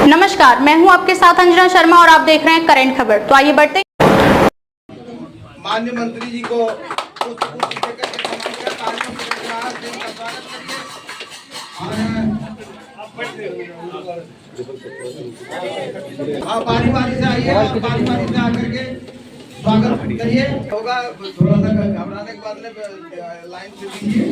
नमस्कार, मैं हूं आपके साथ अंजना शर्मा और आप देख रहे हैं करंट खबर। तो आइए बढ़ते। माननीय मंत्री जी को पुष्प देकर के सम्मान किया। कार्यक्रम के महाराज जी का स्वागत करिए। हाँ, बारी बारी से आइए और बारी बारी से आकर के स्वागत करिए। होगा थोड़ा सा घबराने के बाद में लाइन से दीजिए।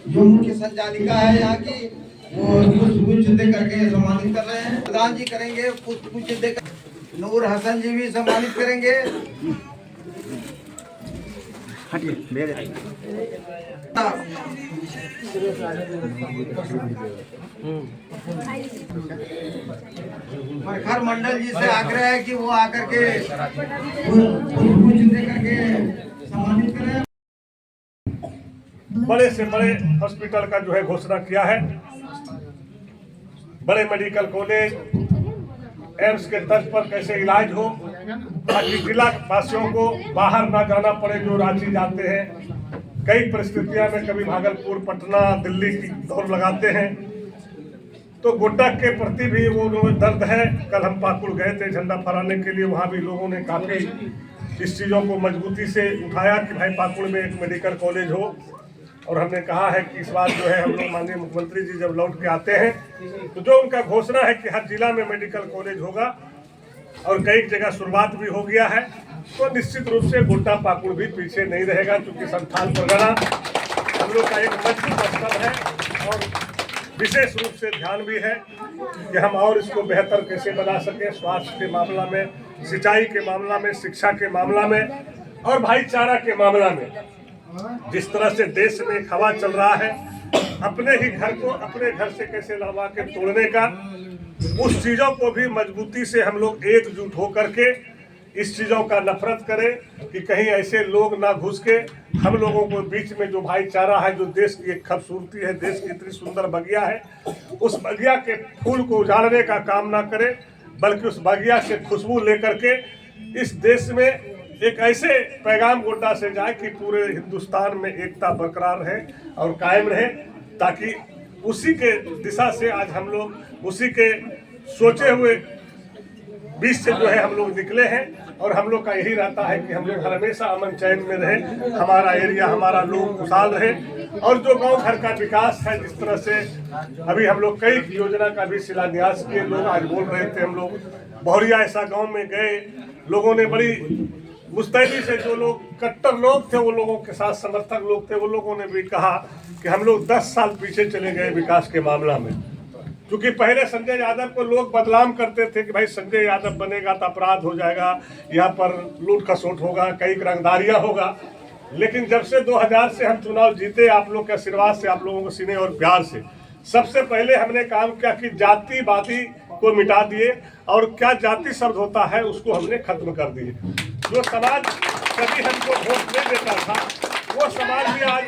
जो मुख्य संचालिका है यहाँ की, वो पुष्प दे करके सम्मानित कर रहे हैं। प्रधान जी करेंगे पुष्प देकर। नूर हसन जी भी सम्मानित करेंगे। प्रखर मंडल जी से आग्रह है कि वो आकर के पुष्प दे करके सम्मानित करें। बड़े से बड़े हॉस्पिटल का जो है घोषणा किया है। बड़े मेडिकल कॉलेज एम्स के तर्ज पर कैसे इलाज हो, ताकि जिला वासियों को बाहर ना जाना पड़े जो रांची जाते हैं। कई परिस्थितियां में कभी भागलपुर, पटना, दिल्ली की दौड़ लगाते हैं। तो गोड्डा के प्रति भी वो दर्द है। कल हम पाकुड़ गए थे झंडा फहराने के लिए, वहाँ भी लोगों ने काफ़ी इस चीज़ों को मजबूती से उठाया कि भाई पाकुड़ में एक मेडिकल कॉलेज हो। और हमने कहा है कि इस बार जो है हम लोग माननीय मुख्यमंत्री जी जब लौट के आते हैं तो जो उनका घोषणा है कि हर जिला में मेडिकल कॉलेज होगा और कई जगह शुरुआत भी हो गया है, तो निश्चित रूप से गोड्डा पाकुड़ भी पीछे नहीं रहेगा, क्योंकि संथाल परगना हम लोग का एक मजबूत स्थल है और विशेष रूप से ध्यान भी है कि हम और इसको बेहतर कैसे बना सकें। स्वास्थ्य के मामला में, सिंचाई के मामला में, शिक्षा के मामला में और भाईचारा के मामला में। जिस तरह से देश में एक हवा चल रहा है, अपने ही घर को अपने घर से कैसे लड़वा के तोड़ने का, उस चीज़ों को भी मजबूती से हम लोग एकजुट होकर के इस चीज़ों का नफरत करें कि कहीं ऐसे लोग ना घुस के हम लोगों को बीच में जो भाईचारा है, जो देश की एक खूबसूरती है, देश की इतनी सुंदर बगिया है, उस बगिया के फूल को उजाड़ने का काम ना करें, बल्कि उस बगिया से खुशबू लेकर के इस देश में एक ऐसे पैगाम गोड्डा से जाए कि पूरे हिंदुस्तान में एकता बरकरार रहे और कायम रहे, ताकि उसी के दिशा से आज हम लोग उसी के सोचे हुए बीच से जो है हम लोग निकले हैं। और हम लोग का यही रहता है कि हम लोग हमेशा अमन चैन में रहे, हमारा एरिया, हमारा लोग खुशहाल रहे। और जो गांव घर का विकास है, जिस तरह से अभी हम लोग कई योजना का भी शिलान्यास किए, लोग आज बोल रहे थे, हम लोग बहुरिया ऐसा गाँव में गए, लोगों ने बड़ी मुस्तैदी से, जो लोग कट्टर लोग थे, वो लोगों के साथ समर्थक लोग थे, वो लोगों ने भी कहा कि हम लोग 10 साल पीछे चले गए विकास के मामला में। क्योंकि पहले संजय यादव को लोग बदनाम करते थे कि भाई संजय यादव बनेगा तो अपराध हो जाएगा, यहाँ पर लूट खसोट होगा, कई रंगदारियाँ होगा। लेकिन जब से 2000 से हम चुनाव जीते, आप लोग के आशीर्वाद से, आप लोगों के सीने और प्यार से, सबसे पहले हमने काम किया कि जातिवादी को मिटा दिए और क्या जाति शब्द होता है उसको हमने खत्म कर दिए। जो समाज कभी हमको वोट नहीं देता था, वो समाज भी आज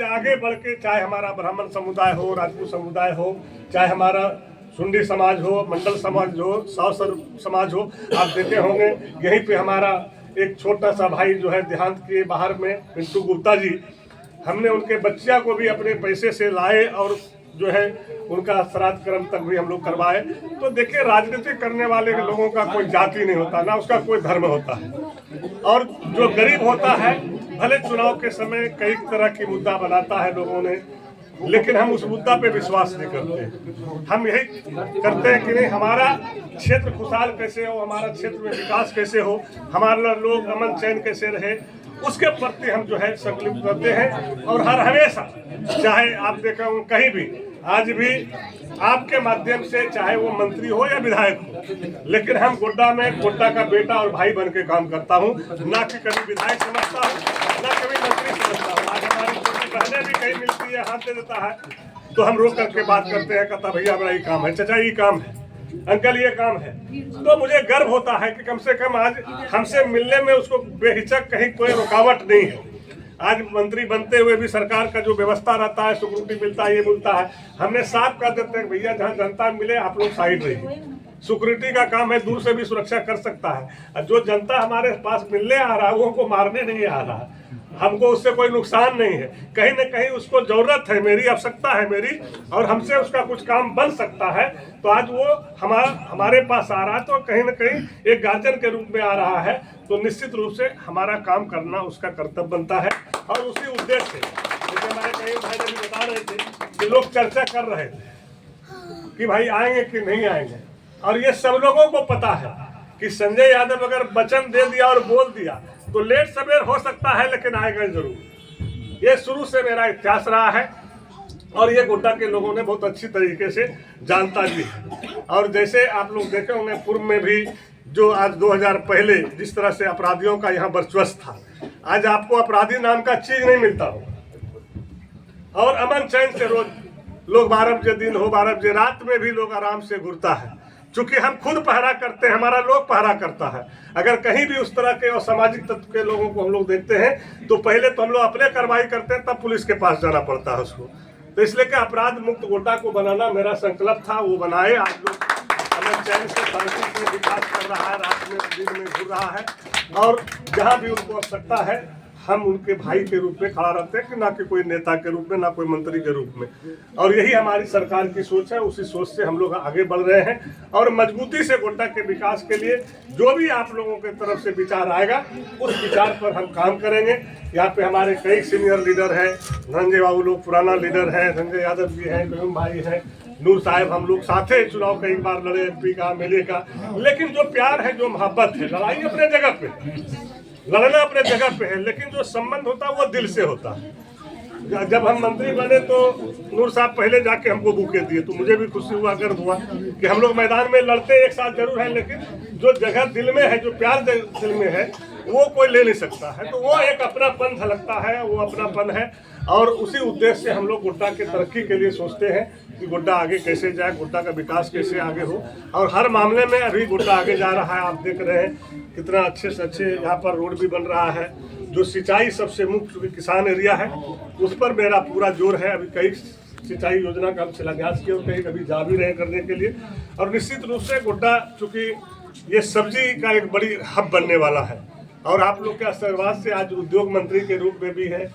आगे बढ़ के चाहे हमारा ब्राह्मण समुदाय हो, राजपूत समुदाय हो, चाहे हमारा सुंडी समाज हो, मंडल समाज हो, सावसर समाज हो, आप देखे होंगे यहीं पे हमारा एक छोटा सा भाई जो है देहांत किए बाहर में, पिंटू गुप्ता जी, हमने उनके बच्चिया को भी अपने पैसे से लाए और जो है उनका श्राद्ध कर्म तक भी हम लोग करवाए। तो देखिए, राजनीति करने वाले लोगों का कोई जाति नहीं होता, ना उसका कोई धर्म होता है। और जो गरीब होता है, भले चुनाव के समय कई तरह की मुद्दा बनाता है लोगों ने, लेकिन हम उस मुद्दा पे विश्वास नहीं करते। हम यही करते हैं कि नहीं, हमारा क्षेत्र खुशहाल कैसे हो, हमारा क्षेत्र में विकास कैसे हो, हमारा लोग अमन चैन कैसे रहे, उसके प्रति हम जो है संकल्प करते हैं। और हर हमेशा, चाहे आप देखा हो कहीं भी, आज भी आपके माध्यम से, चाहे वो मंत्री हो या विधायक हो, लेकिन हम गोड्डा में गोड्डा का बेटा और भाई बन के काम करता हूँ, ना कि कभी विधायक समझता हूँ, ना कभी मंत्री समझता हूँ। आज हमारी छोटी बहनें भी कहीं मिलती है, हाथ दे देता है तो हम रोक करके बात करते हैं, कहता भैया बड़ा ये काम है, चाचा ये काम है, अंकल ये काम है। तो मुझे गर्व होता है कि कम से कम आज हमसे मिलने में उसको बेहिचक कहीं कोई रुकावट नहीं है। आज मंत्री बनते हुए भी सरकार का जो व्यवस्था रहता है, सिक्योरिटी मिलता है, ये मिलता है, हमने साफ कर देते हैं भैया जहाँ जनता मिले आप लोग साइड रहिए, सिक्योरिटी का काम है, दूर से भी सुरक्षा कर सकता है। और जो जनता हमारे पास मिलने आ रहा है वो हमको मारने नहीं आ रहा है, हमको उससे कोई नुकसान नहीं है। कहीं न कहीं उसको जरूरत है मेरी, आवश्यकता है मेरी, और हमसे उसका कुछ काम बन सकता है, तो आज वो हमारे पास आ रहा है, तो कहीं न कहीं एक गार्जियन के रूप में आ रहा है, तो निश्चित रूप से हमारा काम करना उसका कर्तव्य बनता है। और उसी उद्देश्य से जैसे हमारे कई भाई अभी बता रहे थे कि लोग चर्चा कर रहे थे कि भाई आएंगे कि नहीं आएंगे, और ये सब लोगों को पता है कि संजय यादव अगर वचन दे दिया और बोल दिया तो लेट सवेर हो सकता है, लेकिन आएगा जरूर। ये शुरू से मेरा इतिहास रहा है और ये गोड्डा के लोगों ने बहुत अच्छी तरीके से जानता भी है। और जैसे आप लोग देखे होंगे पूर्व में भी जो आज 2000 पहले जिस तरह से अपराधियों का यहाँ वर्चस्व था, आज आपको अपराधी नाम का चीज नहीं मिलता हो, और अमन चैन से रोज लोग 12 बजे दिन हो 12 बजे रात में भी लोग आराम से घूरता है। चूंकि हम खुद पहरा करते हैं, हमारा लोग पहरा करता है। अगर कहीं भी उस तरह के असामाजिक तत्व के लोगों को हम लोग देखते हैं तो पहले तो हम लोग अपने कार्रवाई करते हैं, तब पुलिस के पास जाना पड़ता है उसको। तो इसलिए कि अपराध मुक्त गोड्डा को बनाना मेरा संकल्प था, वो बनाए। आज लोग अमन चैन से शांति से विकास कर रहा है, रात में दिन में घूर रहा है, और जहाँ भी उनको आवश्यकता है हम उनके भाई के रूप में खड़ा रहते हैं, कि ना कि कोई नेता के रूप में, ना कोई मंत्री के रूप में। और यही हमारी सरकार की सोच है, उसी सोच से हम लोग आगे बढ़ रहे हैं। और मजबूती से गोड्डा के विकास के लिए जो भी आप लोगों के तरफ से विचार आएगा उस विचार पर हम काम करेंगे। यहाँ पे हमारे कई सीनियर लीडर हैं, धनंजय बाबू लोग पुराना लीडर है, संजय यादव जी हैं, कयूम भाई हैं, नूर साहब, हम लोग साथे चुनाव कई बार लड़े, MP का, MLA का। लेकिन जो प्यार है, जो मोहब्बत है, लड़ाई अपने जगह पे, लड़ना अपने जगह पे है, लेकिन जो संबंध होता है वो दिल से होता है। जब हम मंत्री बने तो नूर साहब पहले जाके हमको बुके दिए, तो मुझे भी खुशी हुआ, गर्व हुआ कि हम लोग मैदान में लड़ते एक साथ जरूर है, लेकिन जो जगह दिल में है, जो प्यार दिल में है, वो कोई ले नहीं सकता है। तो वो एक अपनापन झलकता है, वो अपनापन है। और उसी उद्देश्य से हम लोग गोड्डा के तरक्की के लिए सोचते हैं कि गोड्डा आगे कैसे जाए, गोड्डा का विकास कैसे आगे हो। और हर मामले में अभी गोड्डा आगे जा रहा है। आप देख रहे हैं कितना अच्छे से अच्छे यहाँ पर रोड भी बन रहा है। जो सिंचाई सबसे मुख्य किसान एरिया है, उस पर मेरा पूरा जोर है। अभी कई सिंचाई योजना का हम शिलान्यास किए और कहीं कभी जा भी रहे करने के लिए। और निश्चित रूप से गोड्डा चूँकि ये सब्जी का एक बड़ी हब बनने वाला है, और आप लोग के आशीर्वाद से आज उद्योग मंत्री के रूप में भी है,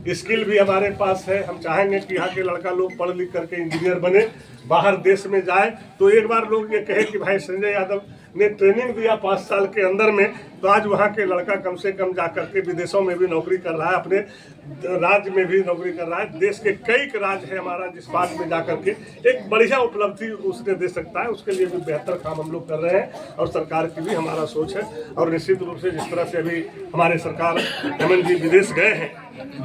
स्किल भी हमारे पास है। हम चाहेंगे कि यहाँ के लड़का लोग पढ़ लिख करके इंजीनियर बने, बाहर देश में जाए, तो एक बार लोग ये कहे कि भाई संजय यादव ने ट्रेनिंग दिया 5 साल के अंदर में, तो आज वहाँ के लड़का कम से कम जा करके विदेशों में भी नौकरी कर रहा है, अपने राज्य में भी नौकरी कर रहा है। देश के कई राज्य है हमारा जिस बात में जा करके एक बढ़िया उपलब्धि उसने दे सकता है, उसके लिए भी बेहतर काम हम लोग कर रहे हैं। और सरकार की भी हमारा सोच है। और निश्चित रूप से जिस तरह से अभी हमारे सरकार हेमंत जी विदेश गए हैं,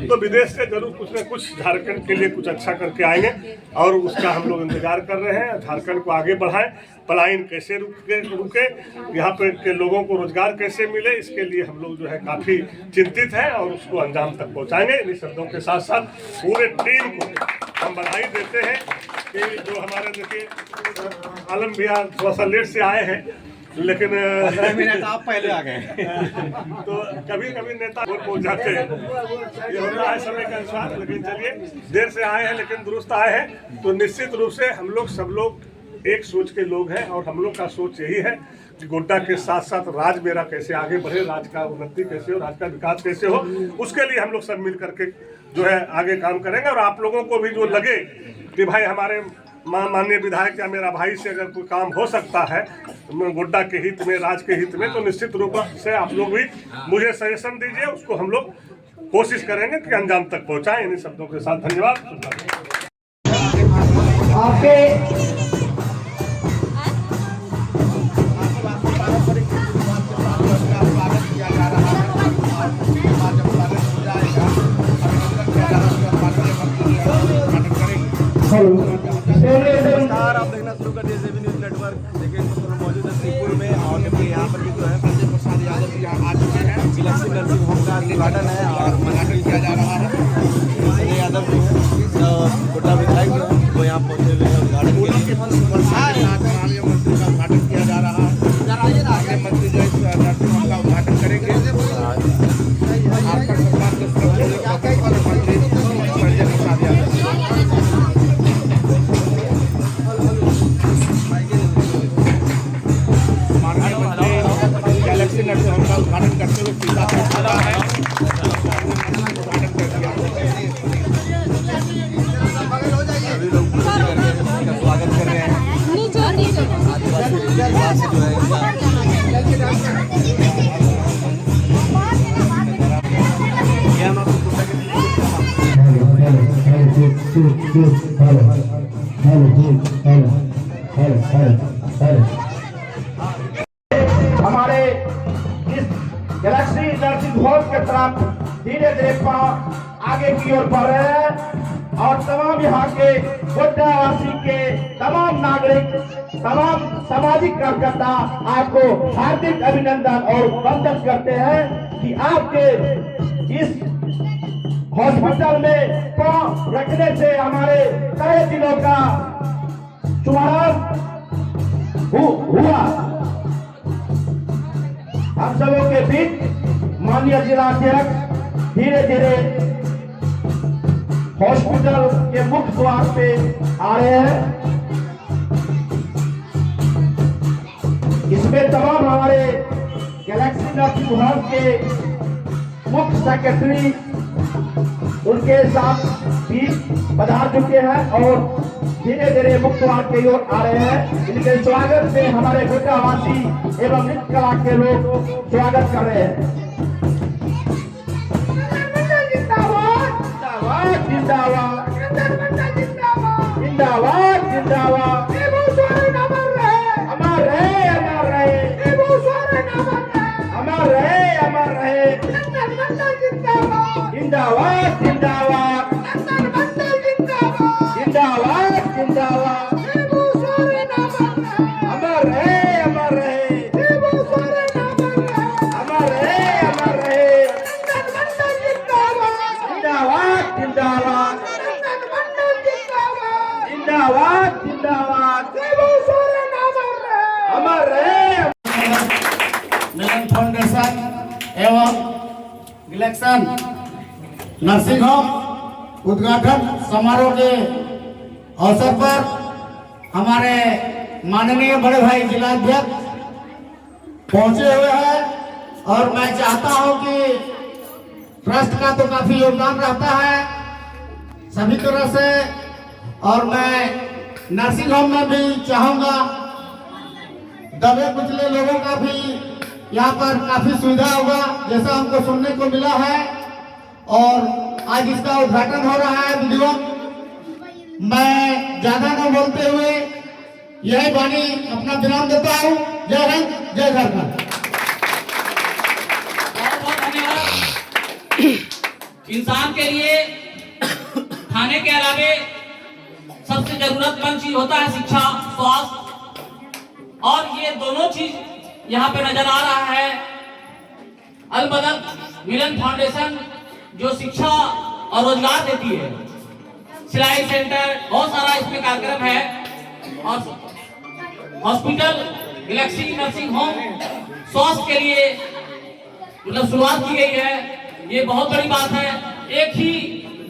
तो विदेश से जरूर कुछ न कुछ झारखंड के लिए कुछ अच्छा करके आएंगे, और उसका हम लोग इंतजार कर रहे हैं। झारखंड को आगे बढ़ाएं, पलायन कैसे रुके, यहाँ पे के लोगों को रोजगार कैसे मिले, इसके लिए हम लोग जो है काफ़ी चिंतित हैं और उसको अंजाम तक पहुँचाएंगे। इन शब्दों के साथ साथ पूरे टीम को हम बधाई देते हैं कि जो हमारे देखिए आलम भैया थोड़ा सा लेट से आए हैं, लेकिन 15 मिनट आप पहले आ गए। तो कभी कभी नेता पहुंच जाते हैं, ये होता है समय के अनुसार। लेकिन चलिए, देर से आए हैं लेकिन दुरुस्त आए हैं। तो निश्चित रूप से हम लोग सब लोग एक सोच के लोग हैं, और हम लोग का सोच यही है कि गोड्डा के साथ साथ राज्य मेरा कैसे आगे बढ़े, राज्य का उन्नति कैसे हो, राज्य का विकास कैसे हो, उसके लिए हम लोग सब मिल करके जो है आगे काम करेंगे। और आप लोगों को भी जो लगे कि भाई हमारे माननीय विधायक या मेरा भाई से अगर कोई काम हो सकता है गोड्डा के हित में, राज्य के हित में, तो निश्चित रूप से आप लोग भी मुझे सजेशन दीजिए, उसको हम लोग कोशिश करेंगे कि अंजाम तक पहुंचाएं। इन शब्दों के साथ धन्यवाद। आपके नमस्कार, आप देखना शुरू कर दिए जेबी न्यूज नेटवर्क। देखिए मौजूद है श्रीपुर में, और देखिए यहाँ पर भी जो है संजय प्रसाद यादव जी यहाँ आ चुके हैं। लक्ष्मी नर्सिंग होम का उद्घाटन है और उद्घाटन किया जा रहा है। संजय यादव जो है गोड्डा विधायक जो है वो यहाँ पहुँचे हुए हैं उद्घाटन के लिए। माननीय मंत्री का उद्घाटन किया जा रहा है। मंत्री जो है नर्सिंग होम का उद्घाटन करेंगे। आपका सम्मान मंत्री संजय प्रसाद यादव। हमारे इस गैलेक्सी नर्सिंग होम के तरफ धीरे धीरे आगे की ओर बढ़ रहे हैं और तमाम यहाँ के गोड्डावासी के तमाम नागरिक, तमाम सामाजिक कार्यकर्ता आपको हार्दिक अभिनंदन और वंदन करते हैं कि आपके इस हॉस्पिटल में पांव रखने से हमारे तहे दिलों का शुभारंभ हुआ। हम सबों के बीच माननीय जिलाध्यक्ष धीरे धीरे हॉस्पिटल के मुख्य द्वार पे आ रहे हैं। इसमें तमाम हमारे गैलेक्सी नर्सिंग होम के मुख्य सेक्रेटरी उनके साथ भी पधार चुके हैं और धीरे धीरे मुख्य द्वार की ओर आ रहे हैं। इनके स्वागत में हमारे गोड्डावासी एवं नृत्य कला के लोग स्वागत कर रहे हैं। जिंदाबाद जिंदाबाद जिंदाबाद जिंदाबाद अमर रहे अमर रहे अमर रहे अमर रहे जिंदाबाद जिंदाबाद जिंदाबाद जिंदाबाद अमर रहे अमर रहे अमर रहे अमर रहे जिंदाबाद जिंदाबाद जिंदाबाद जिंदाबाद अमर रहे। मिलन फाउंडेशन एवं गैलेक्सी नर्सिंग होम उद्घाटन समारोह के अवसर पर हमारे माननीय बड़े भाई जिलाध्यक्ष पहुंचे हुए हैं और मैं चाहता हूं कि ट्रस्ट का तो काफी योगदान रहता है सभी तरह से और मैं नर्सिंग होम में भी चाहूंगा दबे कुचले लोगों का भी यहाँ पर काफी सुविधा होगा जैसा हमको सुनने को मिला है और आज इसका उद्घाटन हो रहा है वीडियो। मैं ज्यादा न बोलते हुए यही वाणी अपना विराम देता हूँ। जय हिंद जय झारखंड। बहुत बहुत धन्यवाद। इंसान के लिए खाने के अलावे सबसे जरूरतमंद चीज होता है शिक्षा, स्वास्थ्य और ये दोनों चीज यहाँ पे नजर आ रहा है। अलमदद मिलन फाउंडेशन जो शिक्षा और रोजगार देती है, सिलाई सेंटर, बहुत सारा इसमें कार्यक्रम है और हॉस्पिटल गैलेक्सी नर्सिंग होम स्वास्थ्य के लिए मतलब शुरुआत की गई है। ये बहुत बड़ी बात है। एक ही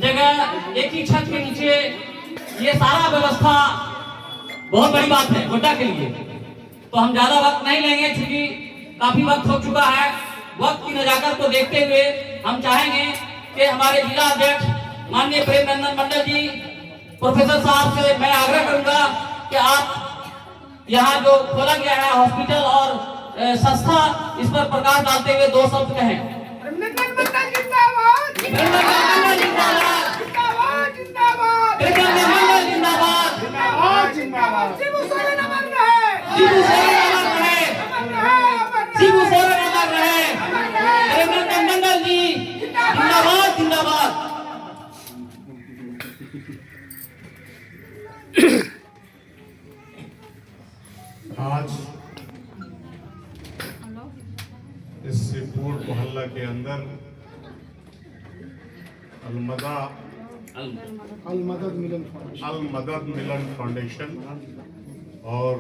जगह एक ही छत के नीचे ये सारा व्यवस्था बहुत बड़ी बात है गोड्डा के लिए। तो हम ज्यादा वक्त नहीं लेंगे क्योंकि काफी वक्त हो चुका है। वक्त की नजाकत को देखते हुए हम चाहेंगे कि हमारे जिला अध्यक्ष माननीय प्रेम नंदन मंडल जी प्रोफेसर साहब से मैं आग्रह करूंगा कि आप यहाँ जो खोला गया है हॉस्पिटल और संस्था इस पर प्रकाश डालते हुए दो शब्द कहें। मंडल जी जिंदाबाद जिंदाबाद। आज इस सिपुर मोहल्ला के अंदर अलमदद मिलन फाउंडेशन और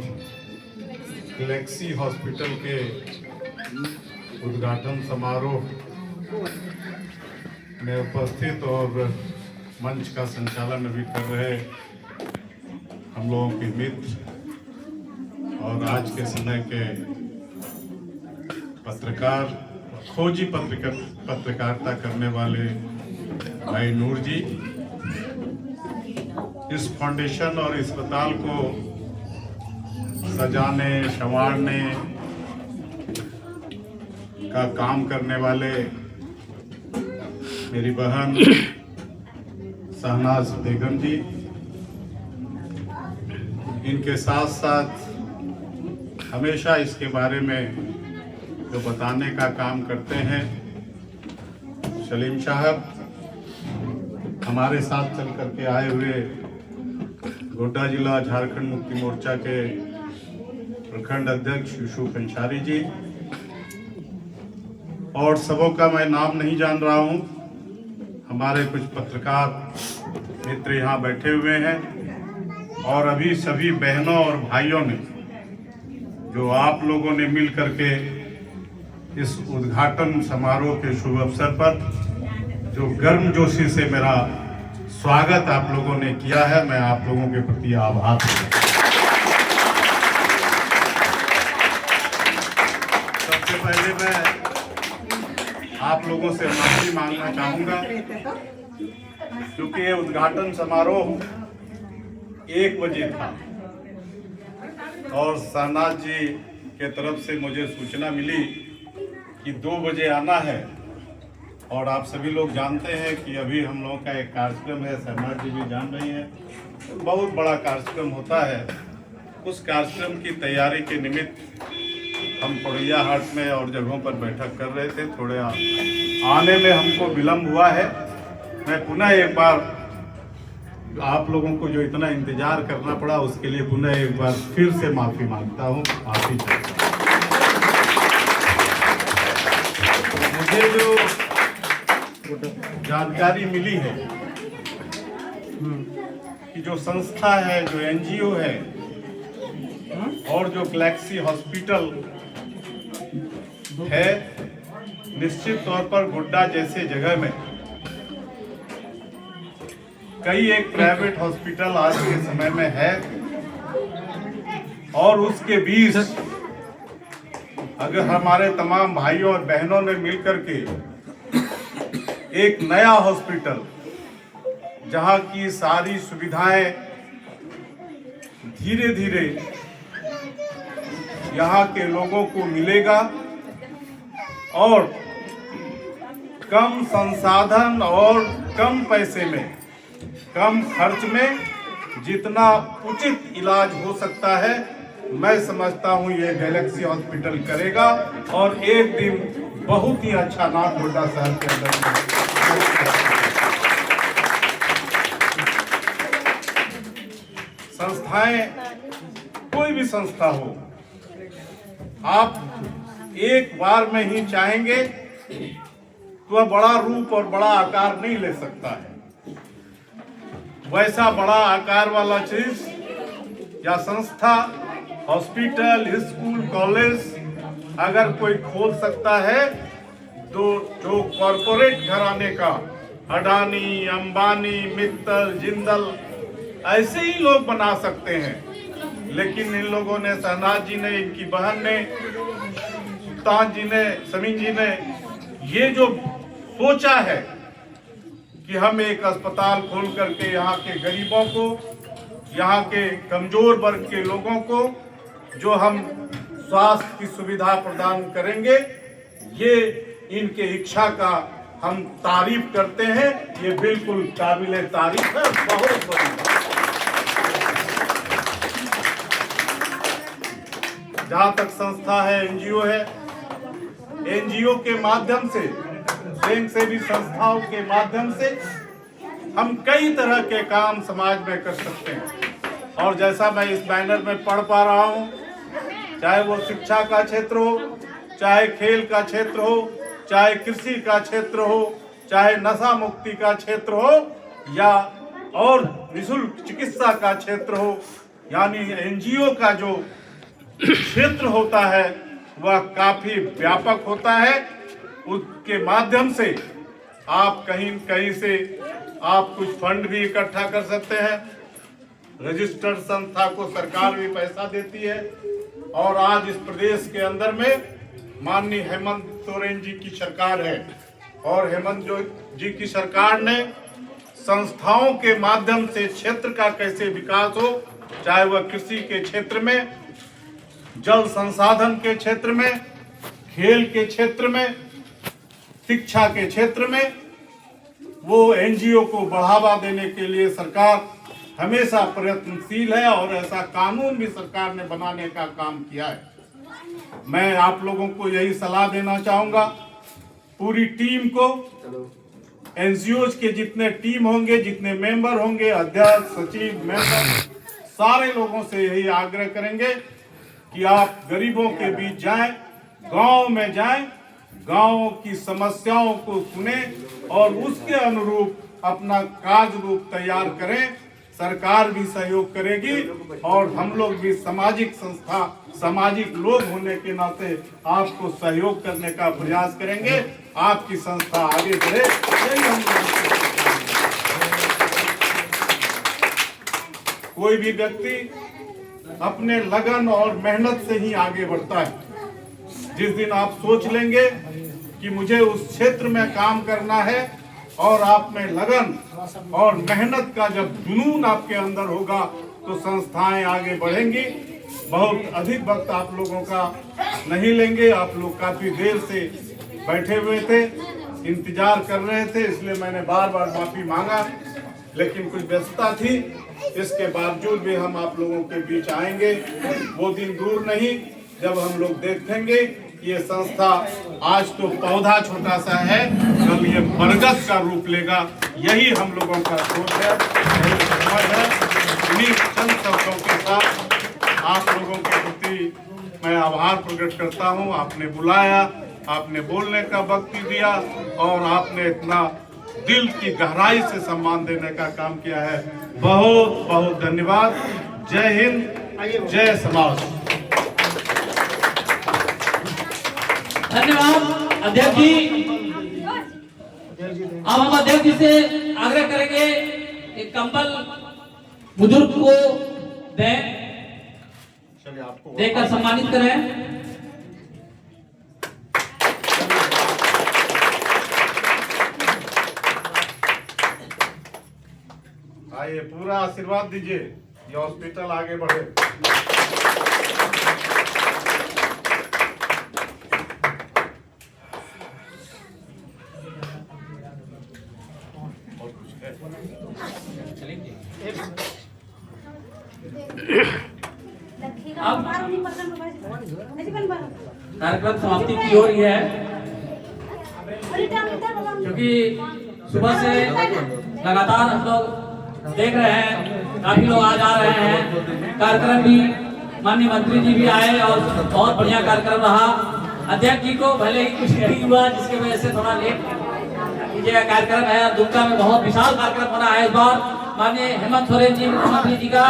गैलेक्सी हॉस्पिटल के उद्घाटन समारोह में उपस्थित और मंच का संचालन भी कर रहे हम लोगों के मित्र और आज के समय के पत्रकार, खोजी पत्रकारिता करने वाले भाई नूर जी, इस फाउंडेशन और अस्पताल को सजाने संवारने का काम करने वाले मेरी बहन शहनाज बेगम जी, इनके साथ साथ हमेशा इसके बारे में जो बताने का काम करते हैं सलीम साहब, हमारे साथ चल करके आए हुए गोड्डा जिला झारखंड मुक्ति मोर्चा के प्रखंड अध्यक्ष यूसुफ अंसारी जी, और सबों का मैं नाम नहीं जान रहा हूं। हमारे कुछ पत्रकार मित्र यहाँ बैठे हुए हैं, और अभी सभी बहनों और भाइयों ने जो आप लोगों ने मिल करके इस उद्घाटन समारोह के शुभ अवसर पर जो गर्मजोशी से मेरा स्वागत आप लोगों ने किया है, मैं आप लोगों के प्रति आभार हूँ। सबसे पहले मैं आप लोगों से माफी मांगना चाहूंगा, क्योंकि ये उद्घाटन समारोह 1 बजे था और शहनाज जी के तरफ से मुझे सूचना मिली कि 2 बजे आना है। और आप सभी लोग जानते हैं कि अभी हम लोगों का एक कार्यक्रम है, शहनाज जी भी जान रही हैं, बहुत बड़ा कार्यक्रम होता है। उस कार्यक्रम की तैयारी के निमित्त हम पड़ैया हाट में और जगहों पर बैठक कर रहे थे। थोड़े आने में हमको विलम्ब हुआ है। मैं पुनः एक बार आप लोगों को जो इतना इंतजार करना पड़ा उसके लिए पुनः एक बार फिर से माफी मांगता हूँ। माफी चाहता हूँ। मुझे जो जानकारी मिली है कि जो संस्था है, जो एनजीओ है और जो गैलेक्सी हॉस्पिटल है, निश्चित तौर पर गोड्डा जैसे जगह में कई एक प्राइवेट हॉस्पिटल आज के समय में है, और उसके बीच अगर हमारे तमाम भाइयों और बहनों ने मिलकर के एक नया हॉस्पिटल जहां की सारी सुविधाएं धीरे धीरे यहाँ के लोगों को मिलेगा और कम संसाधन और कम पैसे में, कम खर्च में जितना उचित इलाज हो सकता है, मैं समझता हूँ ये गैलेक्सी हॉस्पिटल करेगा और एक दिन बहुत ही अच्छा नाम गोड्डा शहर के अंदर संस्थाएं, कोई भी संस्था हो, आप एक बार में ही चाहेंगे तो वह बड़ा रूप और बड़ा आकार नहीं ले सकता है। वैसा बड़ा आकार वाला चीज या संस्था, हॉस्पिटल, स्कूल, कॉलेज अगर कोई खोल सकता है तो जो कॉरपोरेट घराने का अडानी, अंबानी, मित्तल, जिंदल ऐसे ही लोग बना सकते हैं। लेकिन इन लोगों ने, शहनाज जी ने, इनकी बहन ने, ताज जी ने, समीन जी ने ये जो सोचा है कि हम एक अस्पताल खोल करके यहाँ के गरीबों को, यहाँ के कमजोर वर्ग के लोगों को जो हम स्वास्थ्य की सुविधा प्रदान करेंगे, ये इनके इच्छा का हम तारीफ करते हैं। ये बिल्कुल काबिले तारीफ है, बहुत बड़ी। जहाँ तक संस्था है, एनजीओ है, एनजीओ के माध्यम से, स्वयं सेवी संस्थाओं के माध्यम से हम कई तरह के काम समाज में कर सकते हैं। और जैसा मैं इस बैनर में पढ़ पा रहा हूँ, चाहे वो शिक्षा का क्षेत्र हो, चाहे खेल का क्षेत्र हो, चाहे कृषि का क्षेत्र हो, चाहे नशा मुक्ति का क्षेत्र हो, या और निःशुल्क चिकित्सा का क्षेत्र हो, यानी एनजीओ का जो क्षेत्र होता है वह काफी व्यापक होता है। उसके माध्यम से आप कहीं कहीं से आप कुछ फंड भी इकट्ठा कर सकते हैं। रजिस्टर्ड संस्था को सरकार भी पैसा देती है। और आज इस प्रदेश के अंदर में माननीय हेमंत सोरेन जी की सरकार है, और हेमंत जी की सरकार ने संस्थाओं के माध्यम से क्षेत्र का कैसे विकास हो, चाहे वह कृषि के क्षेत्र में, जल संसाधन के क्षेत्र में, खेल के क्षेत्र में, शिक्षा के क्षेत्र में, वो एनजीओ को बढ़ावा देने के लिए सरकार हमेशा प्रयत्नशील है और ऐसा कानून भी सरकार ने बनाने का काम किया है। मैं आप लोगों को यही सलाह देना चाहूंगा, पूरी टीम को, एनजीओ के जितने टीम होंगे, जितने मेंबर होंगे, अध्यक्ष, सचिव, मेंबर, सारे लोगों से यही आग्रह करेंगे कि आप गरीबों के बीच जाएं, गांव में जाएं, गांव की समस्याओं को सुने और उसके अनुरूप अपना कार्य रूप तैयार करें। सरकार भी सहयोग करेगी और हम लोग भी सामाजिक संस्था, सामाजिक लोग होने के नाते आपको सहयोग करने का प्रयास करेंगे, आपकी संस्था आगे बढ़े, यही हम लोग। कोई भी व्यक्ति अपने लगन और मेहनत से ही आगे बढ़ता है। जिस दिन आप सोच लेंगे कि मुझे उस क्षेत्र में काम करना है और आप में लगन और मेहनत का जब जुनून आपके अंदर होगा तो संस्थाएं आगे बढ़ेंगी। बहुत अधिक वक्त आप लोगों का नहीं लेंगे, आप लोग काफी देर से बैठे हुए थे, इंतजार कर रहे थे, इसलिए मैंने बार बार माफी मांगा, लेकिन कुछ व्यस्तता थी। इसके बावजूद भी हम आप लोगों के बीच आएंगे। वो दिन दूर नहीं जब हम लोग देखेंगे ये संस्था आज तो पौधा छोटा सा है, कल ये बरगद का रूप लेगा। यही हम लोगों का सोच है, यही समझ है। इन्हीं चंद शब्दों के साथ आप लोगों के प्रति मैं आभार प्रकट करता हूं। आपने बुलाया, आपने बोलने का वक्त दिया और आपने इतना दिल की गहराई से सम्मान देने का काम किया है। बहुत बहुत धन्यवाद। जय हिंद, जय समाज। धन्यवाद अध्यक्ष जी। अब हम अध्यक्ष जी से आग्रह करेंगे कि कंबल बुजुर्ग को देकर सम्मानित करें। आइए, पूरा आशीर्वाद दीजिए, ये हॉस्पिटल आगे बढ़े। अब कार्यक्रम समाप्ति की ओर है, क्योंकि सुबह से लगातार हम लोग देख रहे हैं, काफी लोग आ जा रहे हैं। कार्यक्रम भी माननीय मंत्री जी भी आए और बहुत बढ़िया कार्यक्रम रहा। अध्यक्ष जी को भले ही कुछ नहीं हुआ, जिसकी वजह से थोड़ा लेट कीजिएगा कार्यक्रम है। दुमका में बहुत विशाल कार्यक्रम बना है इस बार। माननीय हेमंत सोरेन जी, मुख्यमंत्री जी का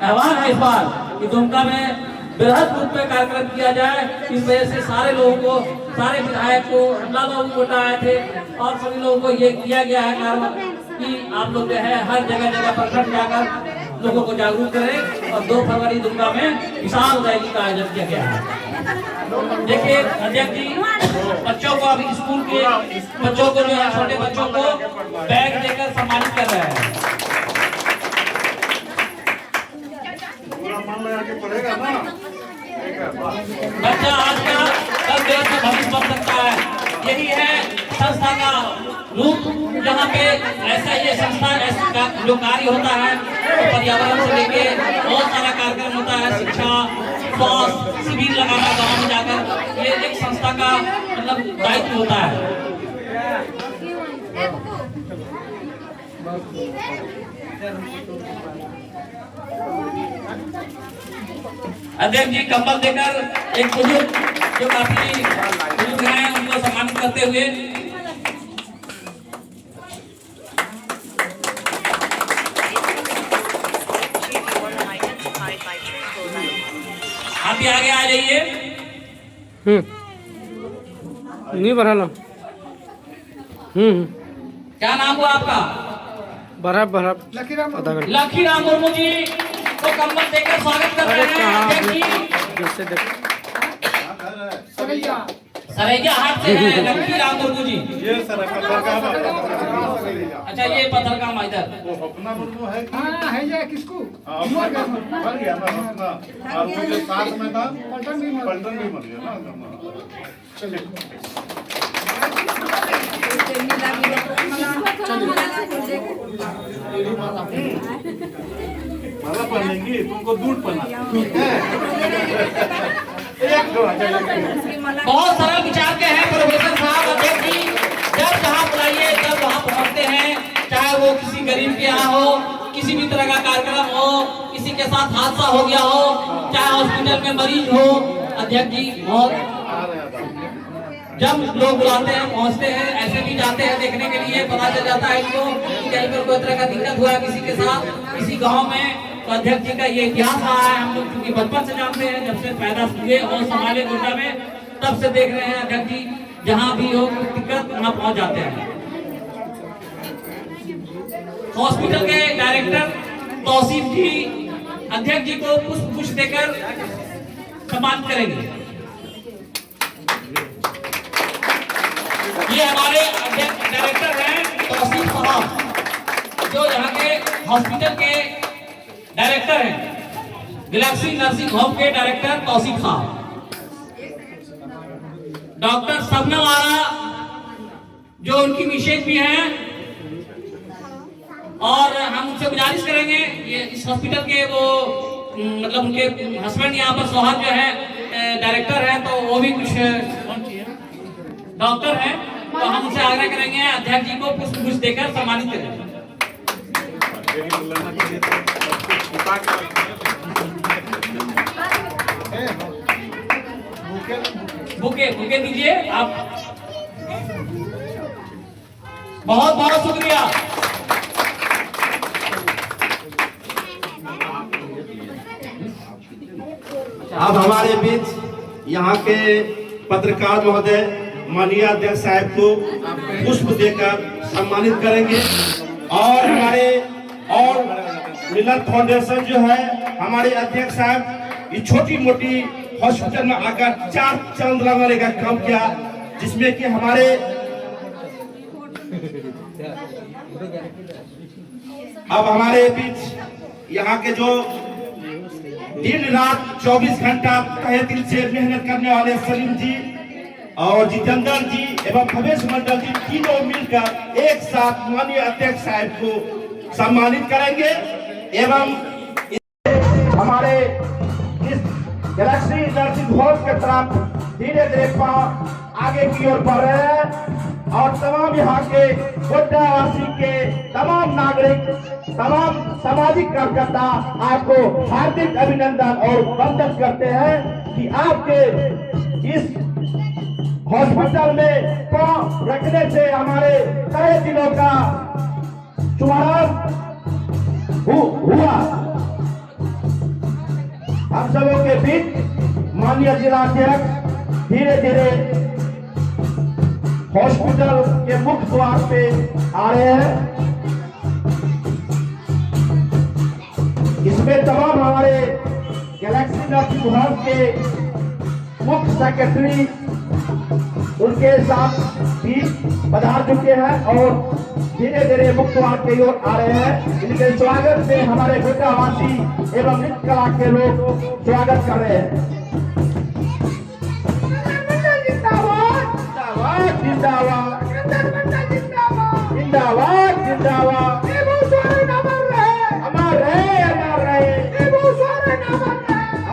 आह्वान है इस बार कि दुमका में बृहद रूप में कार्यक्रम किया जाए। इस वजह से सारे लोगों को, सारे विधायक को, हमला लोग वोट आए थे और सभी लोगों को ये किया गया है कारण कि आप लोग जो है हर जगह जगह प्रखंड जाकर लोगों को जागरूक करें। और 2 फरवरी दुमका में विशाल रैली का आयोजन किया गया है। देखिए अध्यक्ष जी, बच्चों को अभी स्कूल के बच्चों को जो है, छोटे बच्चों को बैग देकर सम्मानित कर रहे हैं। पड़ेगा ना, बच्चा आज का कल देश का भविष्य बन सकता है। यही है संस्था का रूप, जहाँ पे ऐसा ये संस्था ऐसा जो कार्य होता है, तो पर्यावरण से लेके बहुत सारा कार्यक्रम होता है, शिक्षा, स्वास्थ्य शिविर लगाना गाँव में जाकर, ये एक संस्था का मतलब दायित्व होता है। अध्यक्ष जी कंबल देकर एक बुजुर्ग जो काफी बुजुर्ग हैं उनको सम्मानित करते हुए आप भी आगे आ जाइए। नहीं बढ़ा। क्या नाम हुआ आपका? बढ़ा लखीराम मुर्मू जी को कंबल देकर स्वागत कर रहे हैं अध्यक्ष जी। सरैया हाट से है लखीराम मुर्मू जी। ये सर अच्छा, ये पत्थरगामा इधर वो अपना मुर्मू है कि है ये किसको? मर गया ना अपना, और वो जो साथ में था पलटन भी मर गया ना। मिलेंगी, तुमको दूध बना एक दो बहुत सरल विचार के हैं प्रोफेसर साहब। अध्यक्ष जी जब जहाँ बुलाइए तब वहाँ पहुँचते हैं, चाहे वो किसी गरीब के यहाँ हो, किसी भी तरह का कार्यक्रम हो, किसी के साथ हादसा हो गया हो, चाहे हॉस्पिटल में मरीज हो। अध्यक्ष जी बहुत जब लोग बुलाते हैं पहुंचते हैं, ऐसे भी जाते हैं देखने के लिए, पता चल जाता है इनको कि कहीं पर कोई तरह का दिक्कत हुआ है किसी के साथ, किसी गांव में। तो अध्यक्ष जी का ये इतिहास रहा है, हम लोग क्योंकि बचपन से जानते हैं, जब से पैदा हुए और संभाले गोड्डा में, तब से देख रहे हैं अध्यक्ष जी जहाँ भी हो दिक्कत वहाँ पहुँच जाते हैं। हॉस्पिटल के डायरेक्टर तौसीफ जी अध्यक्ष जी को पुष्प देकर सम्मान करेंगे। ये हमारे अध्यक्ष डायरेक्टर हैं तौसीफ साहब, जो यहाँ के हॉस्पिटल के डायरेक्टर हैं, गैलेक्सी नर्सिंग होम के डायरेक्टर तौसीफ साहब। डॉक्टर सबनम आरा जो उनकी मिसेज भी हैं, और हम उनसे गुजारिश करेंगे, ये इस हॉस्पिटल के वो मतलब उनके हस्बैंड यहाँ पर सोहाग जो है डायरेक्टर हैं, तो वो भी कुछ डॉक्टर हैं, तो हम उनसे आग्रह करेंगे अध्यक्ष जी को पुष्प देकर सम्मानित करें। बुके दीजिए आप। बहुत बहुत शुक्रिया। अब हमारे बीच यहाँ के पत्रकार महोदय माननीय अध्यक्ष साहब को पुष्प देकर सम्मानित करेंगे, और हमारे और मिलन फाउंडेशन जो है, हमारे अध्यक्ष साहब ये छोटी मोटी हॉस्पिटल में आकर 4 चांद लगाने का काम किया, जिसमें कि हमारे अब हमारे बीच यहाँ के जो दिन रात 24 घंटा तहे दिल से मेहनत करने वाले सलीम जी और जितेंद्र जी एवं भवेश मंडल जी, तीनों मिलकर एक साथ माननीय अध्यक्ष साहब को सम्मानित करेंगे। एवं हमारे इस गैलेक्सी नर्सिंग होम के तरफ धीरे धीरे आगे की ओर बढ़ रहे हैं, और तमाम यहाँ के गोड्डा वासी के तमाम नागरिक, तमाम सामाजिक कार्यकर्ता आपको हार्दिक अभिनंदन और वंदन करते हैं कि आपके इस हॉस्पिटल में पांव रखने से हमारे कई दिनों का शुभारंभ हुआ। हम सबों के बीच माननीय जिलाध्यक्ष धीरे धीरे हॉस्पिटल के मुख्य द्वार पे आ रहे हैं। इसमें तमाम हमारे गैलेक्सी नर्सिंग होम के मुख्य सेक्रेटरी उनके साथ भी पधार चुके हैं और धीरे धीरे मुख्य द्वार की ओर आ रहे हैं। इनके स्वागत में हमारे गोड्डा वासी एवं नृत्य कला के लोग स्वागत कर रहे हैं। जिंदाबाद जिंदाबाद जिंदाबाद जिंदाबाद, अमर रहे अमर रहे अमर रहे,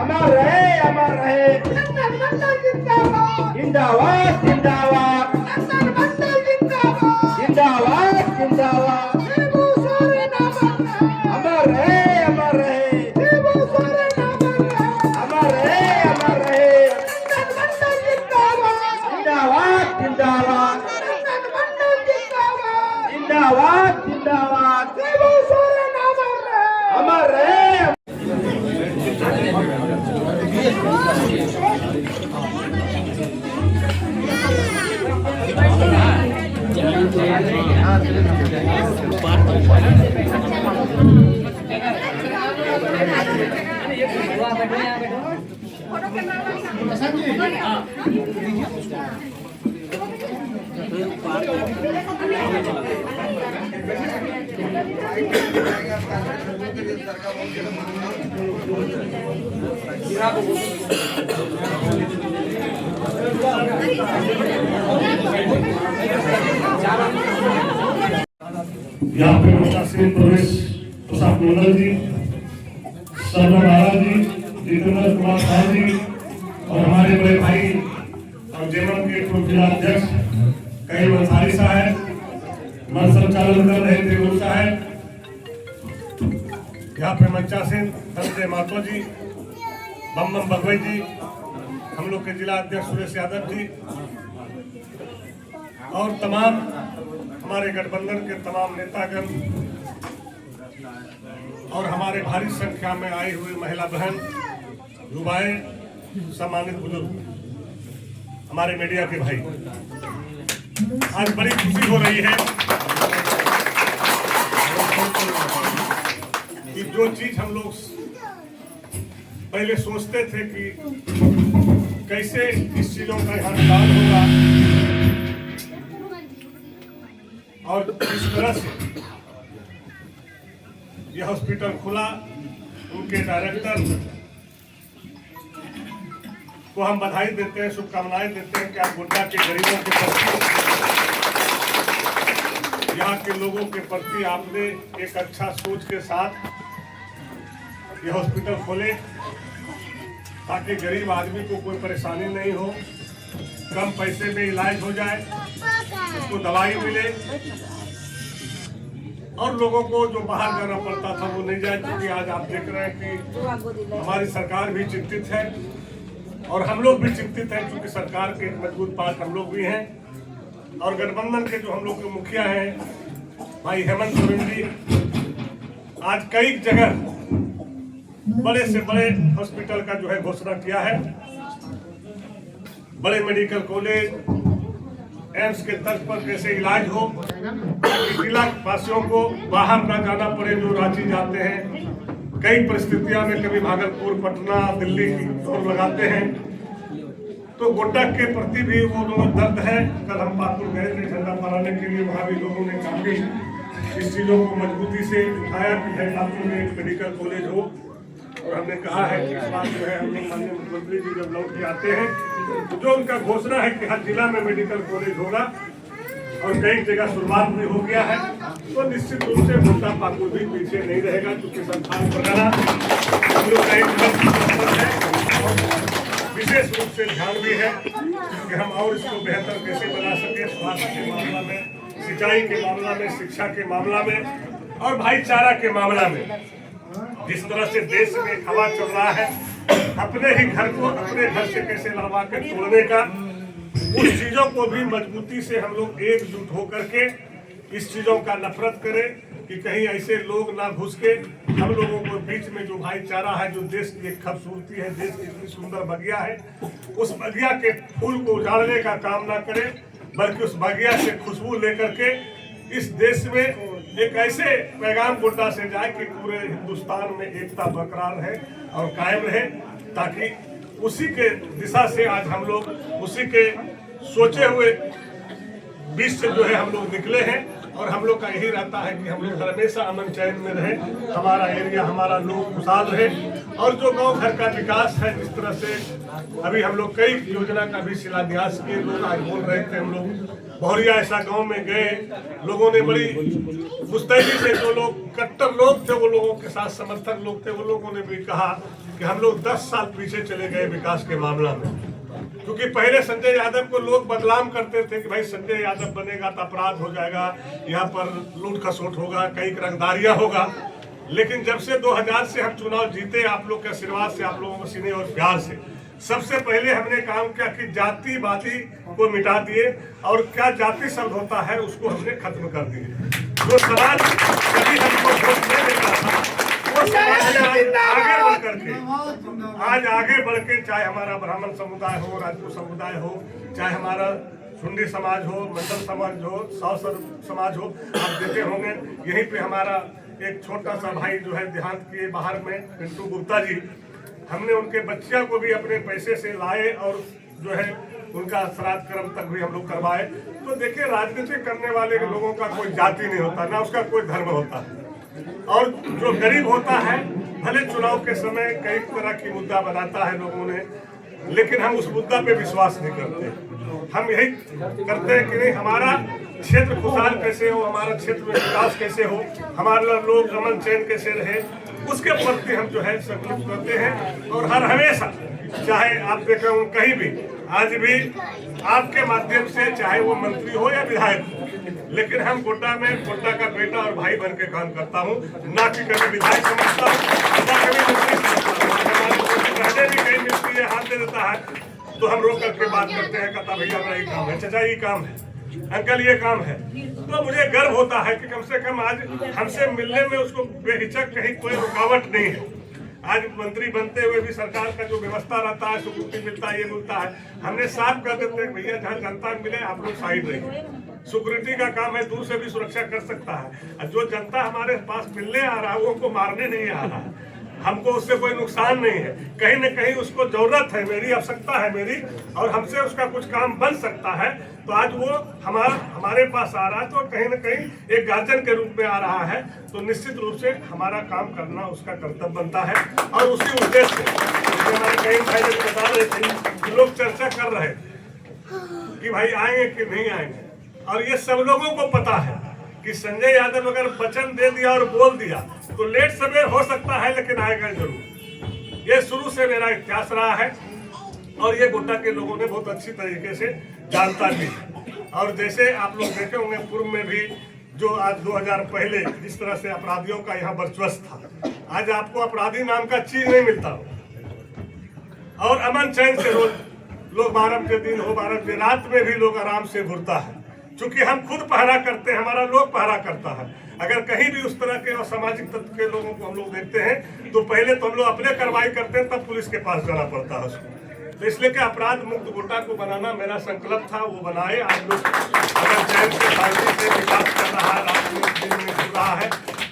अमर रहे अमर रहे, जिंदाबाद जिंदाबाद जिंदाबाद जिंदाबाद, अमर रहे अमर रहे, अमर रहे अमर रहे, जिंदाबाद जिंदाबाद जिंदाबाद जिंदाबाद, अमर रहे। यहाँ पे प्रशासनिक प्रवेश प्रसाद मंडल जी, सरवर महाराज जी, जितेंद्र कुमार साहब जी और हमारे बड़े भाई और जेएमएम के पूर्व जिला अध्यक्ष कई अंसारी साहब, मंच संचालन कर रहे थे साहब, यहाँ पे मंचासीन संजय मातो जी, बम बगवई जी, हम लोग के जिला अध्यक्ष सुरेश यादव जी और तमाम हमारे गठबंधन के तमाम नेतागण और हमारे भारी संख्या में आई हुई महिला बहन, युवाएं, सम्मानित बुजुर्ग, हमारे मीडिया के भाई, आज बड़ी खुशी हो रही है कि जो चीज हम लोग पहले सोचते थे कि कैसे इस चीजों का यहाँ निदान होगा और इस तरह से यह हॉस्पिटल खुला, उनके डायरेक्टर को हम बधाई देते हैं, शुभकामनाएं देते हैं कि आप गोड्डा के गरीबों के प्रति, यहाँ के लोगों के प्रति आपने एक अच्छा सोच के साथ यह हॉस्पिटल खोले ताकि गरीब आदमी को कोई परेशानी नहीं हो, कम पैसे में इलाज हो जाए, उसको दवाई मिले और लोगों को जो बाहर जाना पड़ता था वो नहीं जाए। क्योंकि आज आप देख रहे हैं कि हमारी सरकार भी चिंतित है और हम लोग भी चिंतित हैं, क्योंकि सरकार के मजबूत पार्ट हम लोग भी हैं और गठबंधन के जो हम लोग के मुखिया हैं भाई हेमंत सोरेन जी, आज कई जगह बड़े से बड़े हॉस्पिटल का जो है घोषणा किया है, बड़े मेडिकल कॉलेज, एम्स के तर्ज पर कैसे इलाज हो, जिला वासियों को बाहर ना जाना पड़े जो रांची जाते हैं, कई परिस्थितियों में कभी भागलपुर, पटना, दिल्ली की दौड़ लगाते हैं, तो गोड्डा के प्रति भी वो लोग दर्द है। कल हम पाकुर गए थे झंडा फहराने के लिए, वहाँ भी लोगों ने काफी इस चीजों को मजबूती से उठाया कि है पाकुर में एक मेडिकल कॉलेज हो और हमने कहा है कि इस बात जो है हम लोग माननीय मुख्यमंत्री जी जब लौट के आते हैं तो जो उनका घोषणा है कि हर जिला में मेडिकल कॉलेज होगा और कई जगह शुरुआत भी हो गया है, तो निश्चित रूप से गोड्डा पाकुर भी पीछे नहीं रहेगा, क्योंकि संस्थान वगैरह हम लोग का एक विशेष रूप से ध्यान भी है कि हम और इसको बेहतर कैसे बना सके, स्वास्थ्य के मामला में, सिंचाई के मामला में, शिक्षा के मामला में और भाईचारा के मामला में। जिस तरह से देश में हवा चल रहा है, अपने ही घर को अपने घर से कैसे लड़वा कर तोड़ने का, उस चीजों को भी मजबूती से हम लोग एकजुट होकर के इस चीजों का नफरत करें कि कहीं ऐसे लोग ना घुस के हम लोगों को बीच में जो भाईचारा है, जो देश की एक खूबसूरती है, देश की इतनी सुंदर बगिया है, उस बगिया के फूल को उजाड़ने का काम ना करें, बल्कि उस बगिया से खुशबू लेकर के इस देश में एक ऐसे पैगाम गोड्डा से जाए कि पूरे हिंदुस्तान में एकता बरकरार रहे और कायम रहे, ताकि उसी के दिशा से आज हम लोग उसी के सोचे हुए बीच से जो है हम लोग निकले हैं और हम लोग का यही रहता है कि हम लोग हमेशा अमन चैन में रहे, हमारा एरिया, हमारा लोग खुशहाल रहे और जो गांव घर का विकास है, जिस तरह से अभी हम लोग कई योजना का भी शिलान्यास किए, लोग आज बोल रहे थे, हम लोग बहरिया ऐसा गांव में गए, लोगों ने बड़ी मुस्तैदी से, जो लोग कट्टर लोग थे वो लोगों के साथ समर्थक लोग थे, वो लोगों ने भी कहा कि हम लोग 10 साल पीछे चले गए विकास के मामला में, क्योंकि पहले संजय यादव को लोग बदनाम करते थे कि भाई संजय यादव बनेगा तो अपराध हो जाएगा, यहाँ पर लूट खसोट होगा, कई रंगदारियां होगा। लेकिन जब से 2000 से हम चुनाव जीते, आप लोग के आशीर्वाद से, आप लोगों के सीने और प्यार से, सबसे पहले हमने काम किया कि जातिवादी को मिटा दिए और क्या जाति शब्द होता है उसको हमने खत्म कर दिए। जो समाज कभी हमको वोट नहीं देता था, वो समाज आगे बढ़ करके आज आगे बढ़ के, चाहे हमारा ब्राह्मण समुदाय हो, राजपूत समुदाय हो, चाहे हमारा सुंडी समाज हो, मंडल समाज हो, सावसर समाज हो, आप देखे होंगे यहीं पे हमारा एक छोटा सा भाई जो है देहांत किए बाहर में, पिंटू गुप्ता जी, हमने उनके बच्चिया को भी अपने पैसे से लाए और जो है उनका श्राद्ध कर्म तक भी हम लोग करवाए। तो देखिए, राजनीति करने वाले लोगों का कोई जाति नहीं होता, ना उसका कोई धर्म होता है, और जो गरीब होता है भले चुनाव के समय कई तरह की मुद्दा बनाता है लोगों ने, लेकिन हम उस मुद्दा पे विश्वास नहीं करते। हम यही करते हैं कि नहीं, हमारा क्षेत्र खुशहाल कैसे हो, हमारा क्षेत्र में विकास कैसे हो, हमारा लोग अमन चैन कैसे रहे, उसके प्रति हम जो है संकल्प करते हैं। और हर हमेशा चाहे आप देखें कहीं भी, आज भी आपके माध्यम से चाहे वो मंत्री हो या विधायक हो, लेकिन हम गोड्डा में गोड्डा का बेटा और भाई बन के काम करता हूँ, ना कि कभी विधायक समझता हूँ, ना कभी मंत्री समझता हूँ। पहले भी कहीं मिलती है, हाथ दे देता है तो हम रोक करके बात करते हैं, कहता भैया मेरा ये काम है, चाचा ये काम है, अंकल ये काम है। तो मुझे गर्व होता है कि कम से कम आज हमसे मिलने में उसको बेहिचक कहीं कोई रुकावट नहीं है। आज मंत्री बनते हुए भी सरकार का जो व्यवस्था रहता है, सिक्योरिटी मिलता है, ये मिलता है, हमने साफ कर देते हैं भैया जहाँ जनता मिले आप लोग साइड रहिए। सिक्योरिटी का काम है, दूर से भी सुरक्षा कर सकता है। जो जनता हमारे पास मिलने आ रहा है वो हमको मारने नहीं आ रहा है, हमको उससे कोई नुकसान नहीं है। कहीं न कहीं उसको जरूरत है, मेरी आवश्यकता है मेरी, और हमसे उसका कुछ काम बन सकता है, तो आज वो हमारे पास आ रहा है, तो कहीं न कहीं एक गार्जियन के रूप में आ रहा है, तो निश्चित रूप से हमारा काम करना उसका कर्तव्य बनता है। और उसी उद्देश्य से हमारे कई भाई बता रहे थे, लोग चर्चा कर रहे कि भाई आएंगे कि नहीं आएंगे, और ये सब लोगों को पता है कि संजय यादव अगर वचन दे दिया और बोल दिया तो लेट सवेर हो सकता है, लेकिन आएगा जरूर। ये शुरू से मेरा इतिहास रहा है और ये गोड्डा के लोगों ने बहुत अच्छी तरीके से जानता भी है। और जैसे आप लोग देखे होंगे पूर्व में भी जो आज 2000 पहले जिस तरह से अपराधियों का यहाँ वर्चस्व था, आज आपको अपराधी नाम का चीज नहीं मिलता और अमन चैन से रोज लोग 12 बजे दिन हो 12 बजे रात में भी लोग आराम से घुरता है। चूंकि हम खुद पहरा करते हैं, हमारा लोग पहरा करता है। अगर कहीं भी उस तरह के असामाजिक तत्व के लोगों को हम लोग देखते हैं तो पहले तो हम लोग अपने कार्रवाई करते हैं, तब पुलिस के पास जाना पड़ता है उसको। तो इसलिए कि अपराध मुक्त गोड्डा को बनाना मेरा संकल्प था, वो बनाए। आज लोग अगर चैन से शांति से विकास कर रहा है, राजनीतिक दिन में घूम रहा है,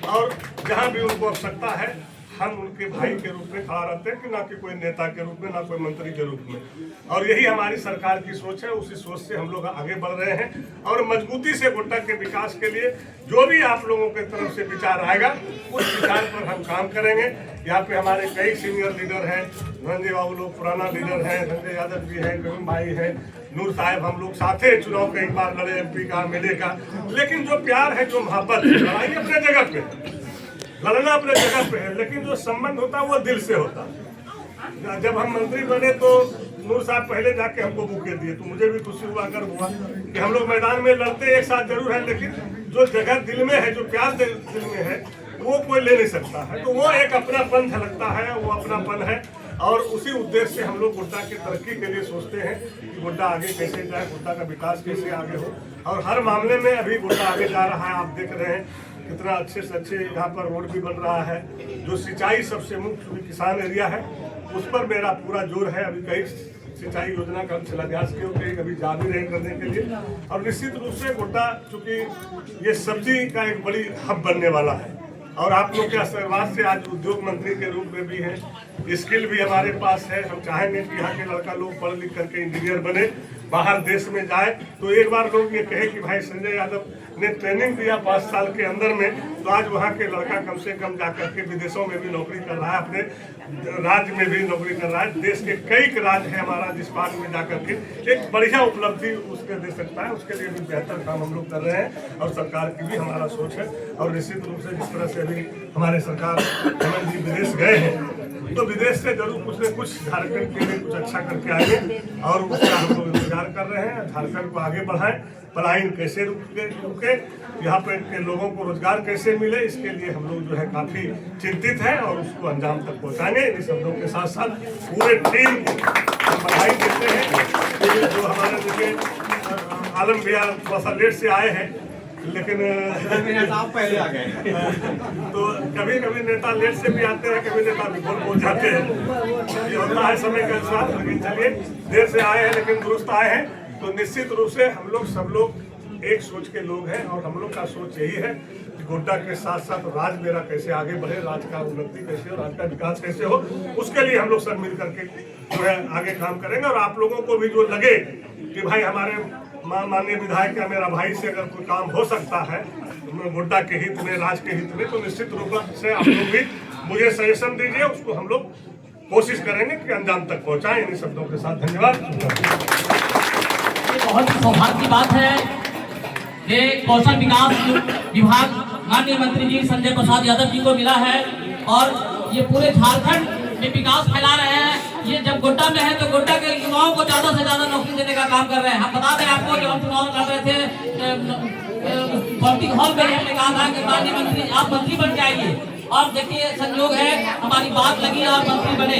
और जहाँ भी उनको आवश्यकता है हम उनके भाई के रूप में खड़ा रहते हैं, कि ना कि कोई नेता के रूप में, ना कोई मंत्री के रूप में। और यही हमारी सरकार की सोच है, उसी सोच से हम लोग आगे बढ़ रहे हैं। और मजबूती से गोड्डा के विकास के लिए जो भी आप लोगों के तरफ से विचार आएगा उस विचार पर हम काम करेंगे। यहाँ पे हमारे कई सीनियर लीडर हैं, धनंजय बाबू लोग पुराना लीडर हैं, संजय यादव जी हैं, करीम भाई हैं, नूर साहब, हम लोग साथे चुनाव कई बार लड़े, MP का, MLA का। लेकिन जो प्यार है, जो मोहब्बत, लड़ाई अपने जगह पे, लड़ना अपने जगह पे है, लेकिन जो संबंध होता है वो दिल से होता है। जब हम मंत्री बने तो नूर साहब पहले जाके हमको बुके दिए, तो मुझे भी खुशी हुआ, गर्व हुआ कि हम लोग मैदान में लड़ते एक साथ जरूर है, लेकिन जो जगह दिल में है, जो प्यार दिल में है, वो कोई ले नहीं सकता है। तो वो एक अपनापन झलकता है, वो अपनापन है। और उसी उद्देश्य से हम लोग गोड्डा की तरक्की के लिए सोचते हैं कि गोड्डा आगे कैसे जाए, गोड्डा का विकास कैसे आगे हो। और हर मामले में अभी गोड्डा आगे जा रहा है। आप देख रहे हैं कितना अच्छे से अच्छे यहाँ पर रोड भी बन रहा है। जो सिंचाई सबसे मुख्य किसान एरिया है, उस पर मेरा पूरा जोर है। अभी कई सिंचाई योजना का शिलान्यास के कभी जा भी रहे करने के लिए। और निश्चित रूप से गोड्डा चूंकि ये सब्जी का एक बड़ी हब बनने वाला है, और आप लोग के आशीर्वाद से आज उद्योग मंत्री के रूप में भी हैं, स्किल भी हमारे पास है। हम चाहेंगे कि यहाँ के लड़का लोग पढ़ लिख करके इंजीनियर बने, बाहर देश में जाए, तो एक बार लोग ये कहे कि भाई संजय यादव ने ट्रेनिंग दिया 5 साल के अंदर में, तो आज वहाँ के लड़का कम से कम जाकर के विदेशों में भी नौकरी कर रहा है, अपने राज्य में भी नौकरी कर रहा है। देश के कई राज्य है हमारा जिस बात में जाकर के एक बढ़िया उपलब्धि उसके दे सकता है। उसके लिए भी बेहतर काम हम लोग कर रहे हैं, और सरकार की भी हमारा सोच है। और निश्चित रूप से जिस तरह से अभी हमारे सरकार हेमंत जी विदेश गए हैं, तो विदेश से जरूर कुछ न कुछ झारखंड के लिए कुछ अच्छा करके आएंगे, और उसका हम लोग इंतजार कर रहे हैं। झारखंड को आगे बढ़ाएं, पलायन कैसे रुके, यहाँ पे के लोगों को रोजगार कैसे मिले, इसके लिए हम लोग जो है काफी चिंतित हैं, और उसको अंजाम तक पहुँचाएंगे। इन शब्दों के साथ साथ पूरे टीम को हम बधाई देते हैं। जो हमारे देखिए आलम भैया थोड़ा सा लेट से आए हैं, लेकिन आप पहले आ गए। तो कभी कभी नेता लेट से भी आते हैं, कभी नेता भी पहुंच जाते हैं, ये होता है समय के अनुसार। लेकिन चलिए, देर से आए हैं लेकिन दुरुस्त आए हैं। तो निश्चित रूप से हम लोग सब लोग एक सोच के लोग हैं, और हम लोग का सोच यही है कि गोड्डा के साथ साथ राज्य मेरा कैसे आगे बढ़े, राज्य का उन्नति कैसे हो, राज्य का विकास कैसे हो, उसके लिए हम लोग सब मिल करके जो है आगे काम करेंगे। और आप लोगों को भी जो लगे कि भाई हमारे माननीय विधायक या मेरा भाई से अगर कोई काम हो सकता है गोड्डा के हित में, राज्य के हित में, तो निश्चित रूप से आप लोग भी मुझे सजेशन दीजिए, उसको हम लोग कोशिश करेंगे कि अंजाम तक पहुंचाएं। इन शब्दों के साथ धन्यवाद। बहुत ही सौभाग्य की बात है, ये कौशल विकास विभाग माननीय मंत्री जी संजय प्रसाद यादव जी को मिला है। और ये पूरे झारखंड में विकास फैला रहे हैं। ये जब गोड्डा में है तो गोड्डा के युवाओं को ज्यादा से ज्यादा नौकरी देने का काम कर रहे हैं। हम बता दें आपको, जब हम चुनाव लड़ रहे थे पॉलिटिक हॉल में हमने कहा था कि माननीय मंत्री आप मंत्री बन के आइए, और देखिए संयोग है हमारी बात लगी और मंत्री बने।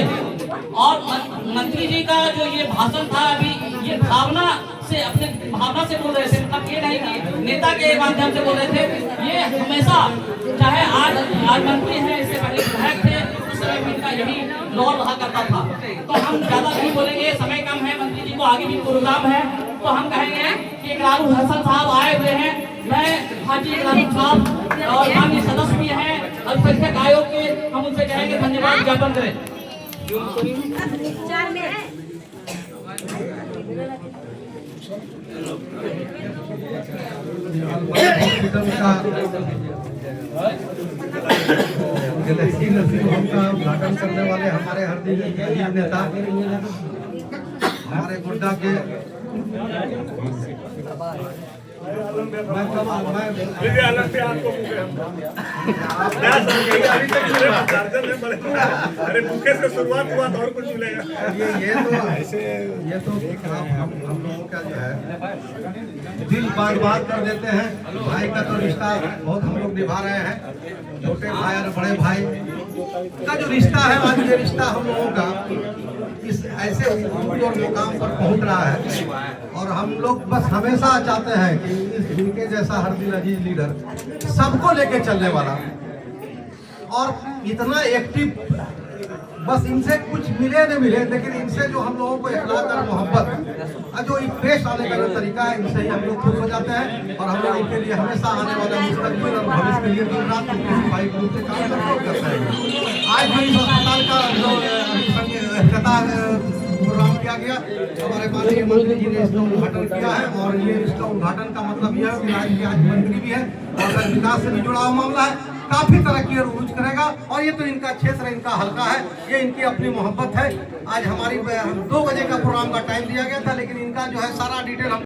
और मंत्री जी का जो ये भाषण था अभी, ये भावना से अपने भावना से बोल रहे थे, मतलब ये नहीं कि नेता के माध्यम से बोल रहे थे। ये हमेशा, चाहे आज मंत्री हैं, इससे पहले विधायक थे, उस समय में इनका यही लॉल रहा करता था। तो हम ज्यादा नहीं बोलेंगे, समय कम है, मंत्री जी को आगे भी प्रोग्राम है, तो हम कहेंगे कि इकरारुल हसन साहब आए हुए हैं। मैं हाजी इकरारुल साहब और माननीय सदस्य भी हैं अल्पसंख्यक आयोग के, हम उनसे कहेंगे धन्यवाद ज्ञापन करें। गैलेक्सी नर्सिंग होम का उद्घाटन करने वाले हमारे हरदी नेता, हमारे गोड्डा के अरे भूखे से शुरुआत हुआ तो और कुछ मिलेगा। ये तो हम लोगों का जो है दिल बात कर देते हैं। भाई का तो रिश्ता बहुत हम लोग निभा रहे हैं, छोटे भाई और बड़े भाई का जो रिश्ता है, आज ये रिश्ता हम लोगों का इस ऐसे और मुकाम पर पहुंच रहा है। और हम लोग बस हमेशा चाहते हैं कि इनके जैसा हर दिल अजीज लीडर, सबको लेके चलने वाला और इतना एक्टिव, बस इनसे कुछ मिले न मिले, लेकिन इनसे जो हम लोगों को इखलाक और मोहब्बत जो एक पेश आने का जो तरीका है, इनसे ही हम लोग खुश हो जाते हैं। और हम लोग इनके लिए हमेशा आने वाले मुस्तकबिल और भविष्य के लिए दिन रात किसी भाई ग्रुप से काम करते हैं। आज भी इस अस्पताल का जो प्रोग्राम किया गया, हमारे माननीय मंत्री जी ने इसका उद्घाटन किया है। और ये इसका उद्घाटन का मतलब यह है कि आज मंत्री भी है और विकास से भी जुड़ा हुआ मामला है, काफी तरक्की और उरूज करेगा। और ये तो इनका क्षेत्र, इनका हल्का है, ये इनकी अपनी मोहब्बत है। आज हमारी 2 बजे का प्रोग्राम का टाइम दिया गया था, लेकिन इनका जो है सारा डिटेल हम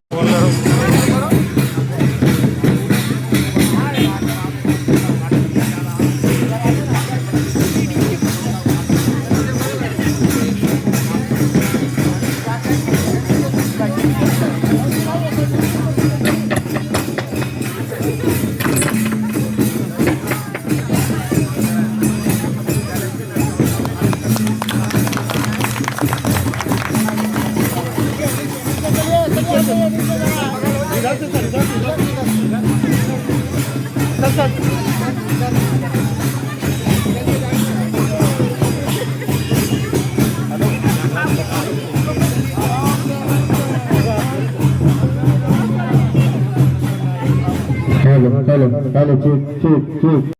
चलो चुप।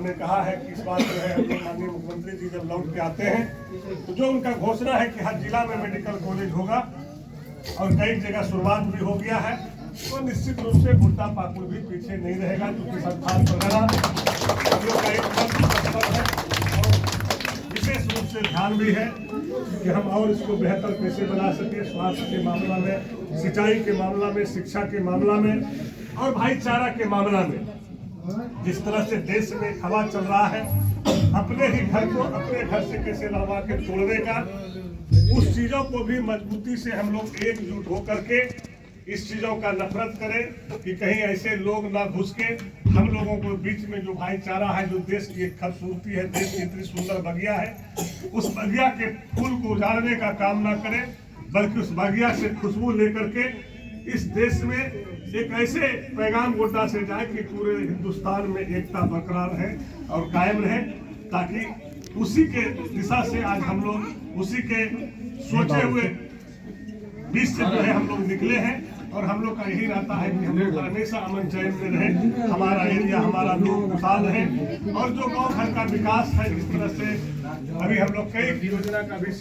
हमने कहा है कि इस बार जो है अपने माननीय मुख्यमंत्री जी जब लौट के आते हैं तो जो उनका घोषणा है कि हर जिला में मेडिकल कॉलेज होगा और कई जगह शुरुआत भी हो गया है, तो निश्चित रूप से गुड्डा पाकुड़ भी पीछे नहीं रहेगा, क्योंकि सरकार वगैरह हम लोग का एक तत्पर है और विशेष रूप से ध्यान भी है कि हम और इसको बेहतर कैसे बना सके, स्वास्थ्य के मामला में, सिंचाई के मामला में, शिक्षा के मामला में और भाईचारा के मामला में। जिस तरह से देश में हवा चल रहा है, अपने ही घर को अपने घर से कैसे लड़वा के तोड़ने का, उस चीजों को भी मजबूती से हम लोग एकजुट होकर के इस चीजों का नफरत करें कि कहीं ऐसे लोग ना घुस के हम लोगों को बीच में जो भाईचारा है, जो देश की एक खूबसूरती है, देश की इतनी सुंदर बगिया है, उस बगिया के फूल को उजाड़ने का काम ना करें, बल्कि उस बगिया से खुशबू लेकर के इस देश में एक ऐसे पैगाम गोड्डा से जाए कि पूरे हिंदुस्तान में एकता बरकरार है और कायम रहे, ताकि उसी के दिशा से आज हम लोग उसी के सोचे हुए बीच से जो है हम लोग निकले हैं। और हम लोग का यही रहता है कि हम लोग हमेशा अमन चैन में रहे, हमारा एरिया, हमारा लोग खुशहाल है और जो गाँव घर का विकास है, इस तरह से अभी हम लोग कई योजना का भी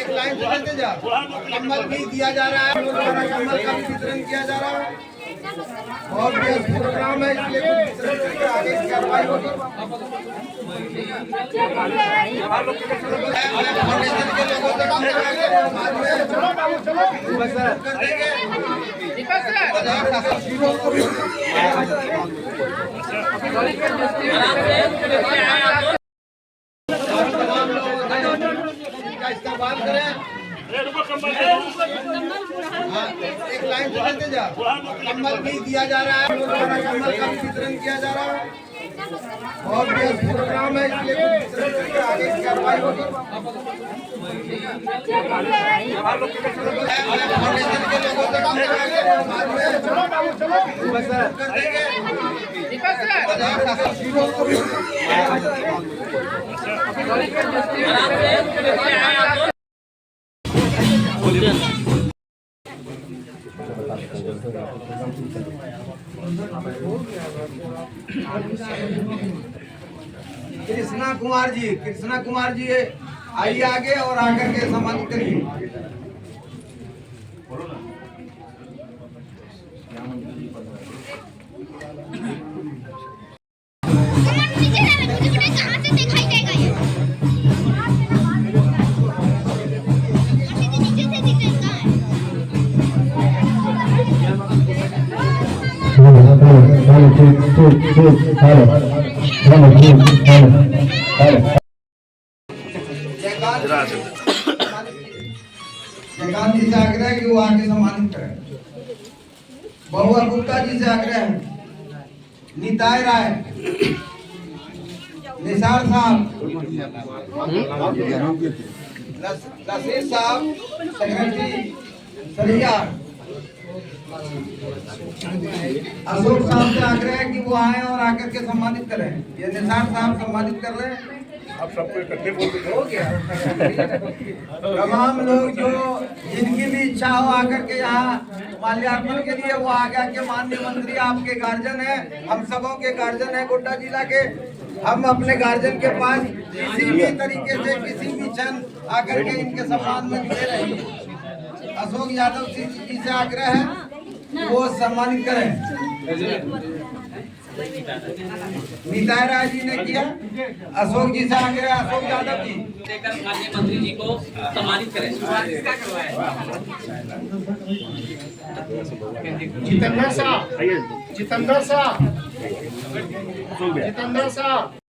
एक लाइन से जा, कम्बल भी दिया जा रहा है, कम्बल का भी वितरण किया जा रहा है और ये प्रोग्राम है, इसलिए आगे की कार्रवाई होगी। फाउंडेशन के लोगों से काम करेंगे, बाद में कर देंगे। इस्तेमाल करें, एक लाइन से जा, कम्बल भी दिया जा रहा है, कम्बल का भी वितरण किया जा रहा है और ये प्रोग्राम है, इसलिए आगे की कार्रवाई होगी। फाउंडेशन के लोगों से काम करेंगे, बाद में कर देंगे। कृष्णा कुमार जी आइए आगे और आकर के सम्मानित करिए। कहाँ से दिखाई देगा ये? नीचे से दिखेगा जयकांत जी से आग्रह है कि वो आके सम्मानित करें। बहुआ गुप्ता जी से आग्रह है, निताय राय, निसार साहब, नसीर साहब, सेक्रेटरी सरिया, अशोक साहब से आग्रह है कि वो आए और आकर के सम्मानित करें। ये निसार साहब सम्मानित कर रहे हैं। आप सबको इकट्ठे बोल दीजिए। हो गया। तमाम लोग जो जिनकी भी इच्छा हो आकर के यहाँ माल्यार्पण के लिए वो आगे के माननीय मंत्री आपके गार्जियन है, हम सबों के गार्जियन है गोड्डा जिला के। हम अपने गार्जियन के पास किसी भी तरीके से किसी भी क्षण आकर के इनके सम्मान में जुड़े रहेंगे। अशोक यादव जी से आग्रह है कि वो सम्मानित करें। निताय राय जी ने किया, अशोक जी से आग्रह, अशोक यादव जी देकर माननीय मंत्री जी को सम्मानित करें। जितेंद्र साहब, जितेंद्र साहब, जितेंद्र साहब।